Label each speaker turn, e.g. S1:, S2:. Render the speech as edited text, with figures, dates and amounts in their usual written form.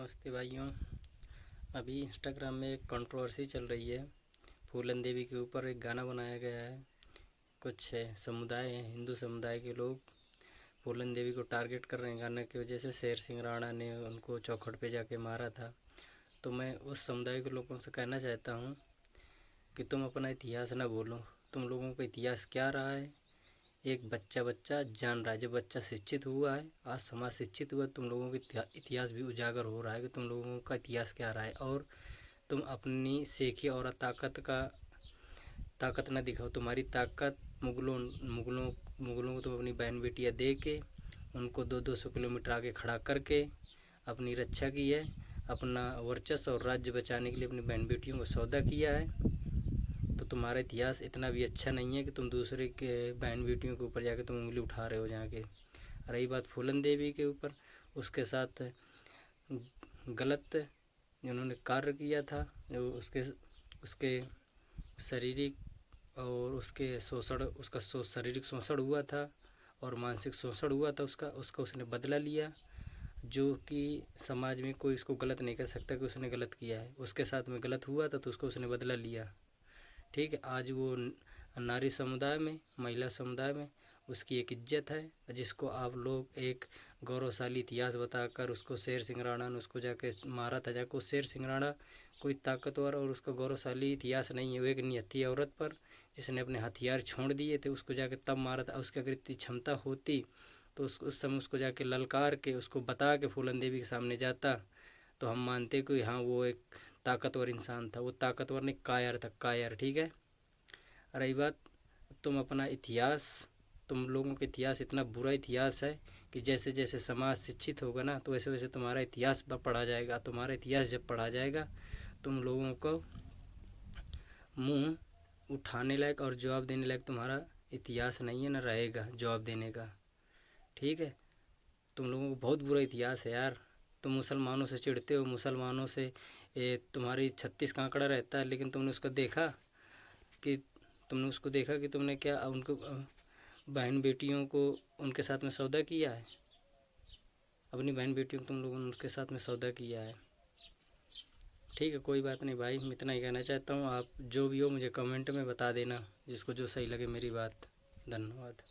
S1: नमस्ते भाइयों। अभी इंस्टाग्राम में एक कंट्रोवर्सी चल रही है। फूलन देवी के ऊपर एक गाना बनाया गया है। कुछ समुदाय हैं, हिंदू समुदाय के लोग फूलन देवी को टारगेट कर रहे हैं गाने की वजह से। शेर सिंह राणा ने उनको चौखट पे जाके मारा था। तो मैं उस समुदाय के लोगों से कहना चाहता हूँ कि तुम अपना इतिहास ना भूलो। तुम लोगों का इतिहास क्या रहा है, एक बच्चा बच्चा जान रहा है। जब बच्चा शिक्षित हुआ है, आज समाज शिक्षित हुआ, तुम लोगों का इतिहास भी उजागर हो रहा है कि तुम लोगों का इतिहास क्या रहा है। और तुम अपनी सेखी और ताकत न दिखाओ। तुम्हारी ताकत मुगलों मुगलों मुगलों को तुम अपनी बहन बेटियां दे के उनको 200-200 किलोमीटर आगे खड़ा करके अपनी रक्षा की है। अपना वर्चस्व और राज्य बचाने के लिए अपनी बहन बेटियों को सौदा किया है। तो तुम्हारा इतिहास इतना भी अच्छा नहीं है कि तुम दूसरे के बहन बेटियों के ऊपर जाके तुम उंगली उठा रहे हो जाके। रही बात फूलन देवी के ऊपर, उसके साथ गलत जिन्होंने कार्य किया था, जो उसके उसके शारीरिक और उसके शोषण, उसका शारीरिक शोषण हुआ था और मानसिक शोषण हुआ था उसका उसने बदला लिया। जो कि समाज में कोई उसको गलत नहीं कह सकता कि उसने गलत किया है। उसके साथ में गलत हुआ था तो उसको उसने बदला लिया। ठीक है, आज वो नारी समुदाय में, महिला समुदाय में उसकी एक इज्जत है, जिसको आप लोग एक गौरवशाली इतिहास बताकर उसको शेर सिंह राणा ने उसको जाके मारा था। जाकर शेर सिंह राणा कोई ताकतवर और उसका गौरवशाली इतिहास नहीं है। वो एक निहत्थी औरत पर जिसने अपने हथियार छोड़ दिए थे उसको जाके तब मारा था। उसकी अगर इतनी क्षमता होती तो उस समय उसको जाके ललकार के उसको बता के फूलन देवी के सामने जाता तो हम मानते कि हाँ वो एक ताकतवर इंसान था। वो ताकतवर नहीं, कायर था, कायर। ठीक है। रही बात, तुम अपना इतिहास, तुम लोगों का इतिहास इतना बुरा इतिहास है कि जैसे जैसे समाज शिक्षित होगा ना तो वैसे वैसे तुम्हारा इतिहास पढ़ा जाएगा। तुम्हारा इतिहास जब पढ़ा जाएगा तुम लोगों को मुंह उठाने लायक और जवाब देने लायक तुम्हारा इतिहास नहीं है, ना रहेगा जवाब देने का। ठीक है, तुम लोगों को बहुत बुरा इतिहास है यार। तुम मुसलमानों से चिढ़ते हो, मुसलमानों से तुम्हारी 36 का आंकड़ा रहता है, लेकिन कि तुमने क्या उनको बहन बेटियों को उनके साथ में सौदा किया है। अपनी बहन बेटियों को तुम लोगों ने उनके साथ में सौदा किया है। ठीक है, कोई बात नहीं भाई, मैं इतना ही कहना चाहता हूँ। आप जो भी हो मुझे कमेंट में बता देना, जिसको जो सही लगे मेरी बात। धन्यवाद।